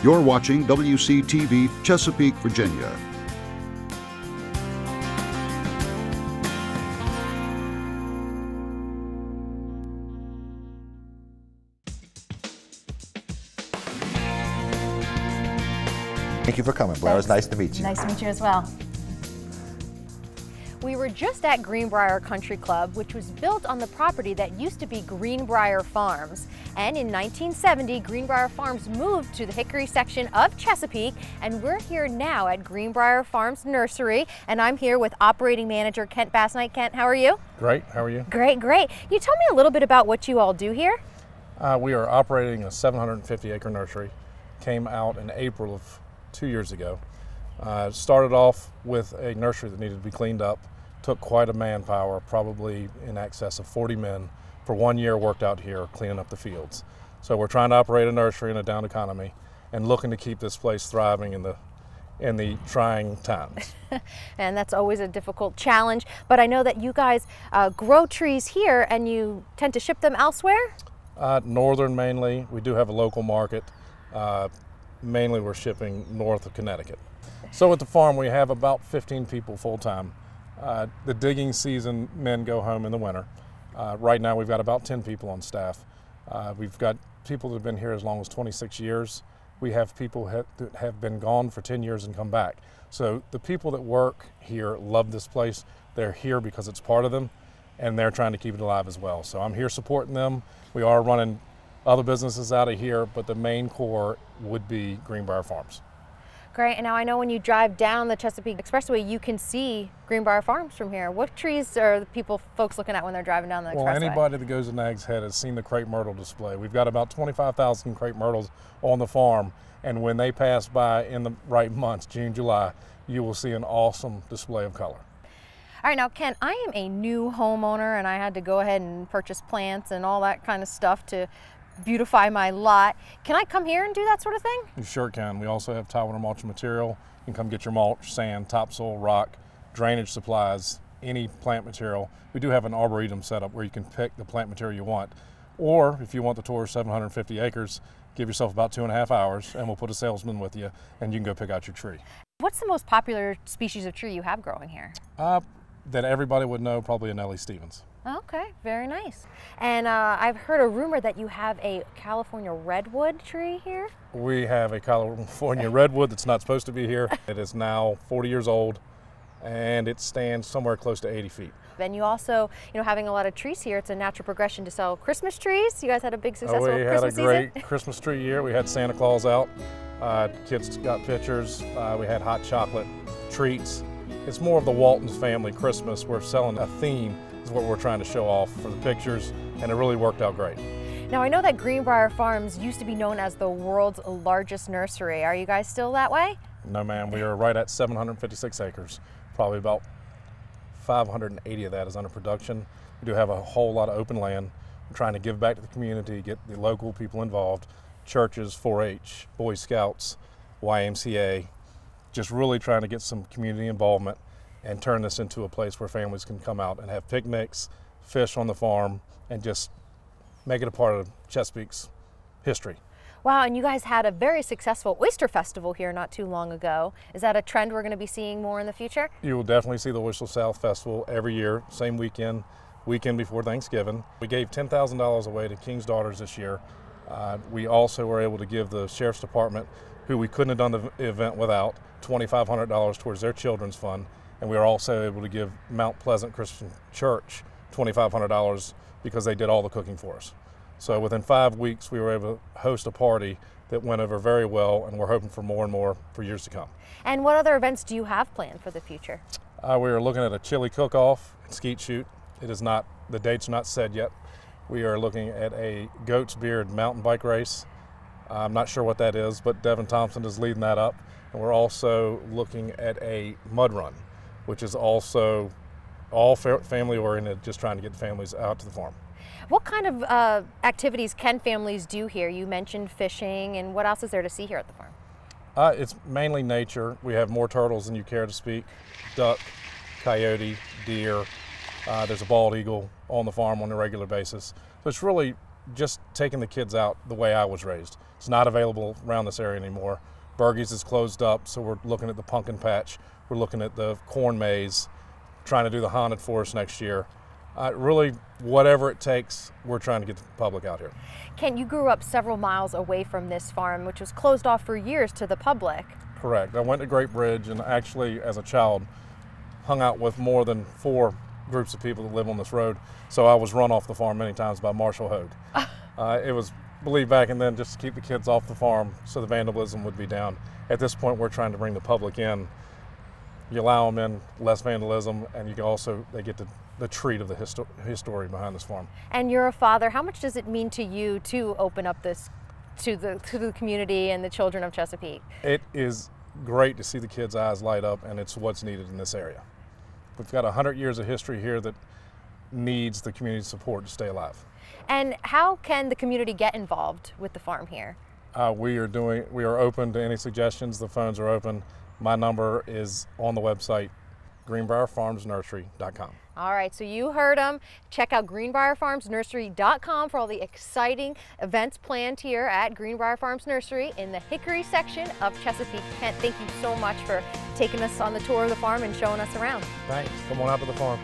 You're watching WCTV, Chesapeake, Virginia. Thank you for coming, Blair. It was nice to meet you. Nice to meet you as well. We were just at Greenbrier Country Club, which was built on the property that used to be Greenbrier Farms. And in 1970, Greenbrier Farms moved to the Hickory section of Chesapeake, and we're here now at Greenbrier Farms Nursery, and I'm here with operating manager Kent Bassnight. Kent, how are you? Great, how are you? Great, great. Can you tell me a little bit about what you all do here? We are operating a 750-acre nursery. Came out in April of 2 years ago. Started off with a nursery that needed to be cleaned up. Took quite a manpower, probably in excess of 40 men. For 1 year worked out here cleaning up the fields. So we're trying to operate a nursery in a down economy and looking to keep this place thriving in the trying times. And that's always a difficult challenge, but I know that you guys grow trees here and you tend to ship them elsewhere? Northern mainly. We do have a local market. Mainly we're shipping north of Connecticut. So at the farm we have about 15 people full-time. The digging season men go home in the winter. Right now we've got about 10 people on staff. We've got people that have been here as long as 26 years. We have people that have been gone for 10 years and come back. So the people that work here love this place. They're here because it's part of them, and they're trying to keep it alive as well. So I'm here supporting them. We are running other businesses out of here, but the main core would be Greenbrier Farms. Great, and now I know when you drive down the Chesapeake Expressway, you can see Greenbrier Farms from here. What trees are the folks looking at when they're driving down the expressway? Well, anybody that goes to Nag's Head has seen the crepe myrtle display. We've got about 25,000 crepe myrtles on the farm, and when they pass by in the right months, June, July, you will see an awesome display of color. All right, now Ken, I am a new homeowner and I had to go ahead and purchase plants and all that kind of stuff to beautify my lot. Can I come here and do that sort of thing? You sure can. We also have tile winter mulching material. You can come get your mulch, sand, topsoil, rock, drainage supplies, any plant material. We do have an arboretum set up where you can pick the plant material you want. Or if you want the tour of 750 acres, give yourself about 2.5 hours and we'll put a salesman with you and you can go pick out your tree. What's the most popular species of tree you have growing here? That everybody would know, probably a Nellie Stevens. Okay, very nice. And I've heard a rumor that you have a California redwood tree here? We have a California redwood that's not supposed to be here. It is now 40 years old and it stands somewhere close to 80 feet. And you also, having a lot of trees here, it's a natural progression to sell Christmas trees. You guys had a big successful Christmas season? We had a great Christmas tree year. We had Santa Claus out. Kids got pictures. We had hot chocolate, treats. It's more of the Walton's family Christmas. We're selling a theme is what we're trying to show off for the pictures, and it really worked out great. Now I know that Greenbrier Farms used to be known as the world's largest nursery. Are you guys still that way? No ma'am, we are right at 756 acres. Probably about 580 of that is under production. We do have a whole lot of open land. We're trying to give back to the community, get the local people involved, churches, 4-H, Boy Scouts, YMCA, just really trying to get some community involvement and turn this into a place where families can come out and have picnics, fish on the farm, and just make it a part of Chesapeake's history. Wow, and you guys had a very successful oyster festival here not too long ago. Is that a trend we're going to be seeing more in the future? You will definitely see the Oyster South Festival every year, same weekend before Thanksgiving. We gave $10,000 away to King's Daughters this year. We also were able to give the Sheriff's Department, who we couldn't have done the event without, $2,500 towards their children's fund. And we were also able to give Mount Pleasant Christian Church $2,500 because they did all the cooking for us. So within 5 weeks, we were able to host a party that went over very well, and we're hoping for more and more for years to come. And what other events do you have planned for the future? We are looking at a chili cook-off and skeet shoot. It is not, the date's not set yet. We are looking at a Goat's Beard mountain bike race. I'm not sure what that is, but Devin Thompson is leading that up. And we're also looking at a mud run, which is also all family oriented, just trying to get the families out to the farm. What kind of activities can families do here? You mentioned fishing, and what else is there to see here at the farm? It's mainly nature. We have more turtles than you care to speak, duck, coyote, deer. There's a bald eagle on the farm on a regular basis. So it's really just taking the kids out the way I was raised. It's not available around this area anymore. Bergie's is closed up, so we're looking at the pumpkin patch. We're looking at the corn maze, trying to do the haunted forest next year. Really, whatever it takes, we're trying to get the public out here. Kent, you grew up several miles away from this farm, which was closed off for years to the public. Correct. I went to Great Bridge, and actually, as a child, hung out with more than 4 groups of people that live on this road. So I was run off the farm many times by Marshall Hogue. It was believed back and then just to keep the kids off the farm so the vandalism would be down. At this point, we're trying to bring the public in. You allow them in, less vandalism, and you can also, they get the treat of the history behind this farm. And you're a father. How much does it mean to you to open up this to the community and the children of Chesapeake? It is great to see the kids' eyes light up, and it's what's needed in this area. We've got 100 years of history here that needs the community support to stay alive. And how can the community get involved with the farm here? We are open to any suggestions. The phones are open. My number is on the website, greenbrier-farmsnursery.com. All right, so you heard them. Check out greenbrier-farmsnursery.com for all the exciting events planned here at Greenbrier Farms Nursery in the Hickory section of Chesapeake. Kent, thank you so much for taking us on the tour of the farm and showing us around. Thanks. Come on out to the farm.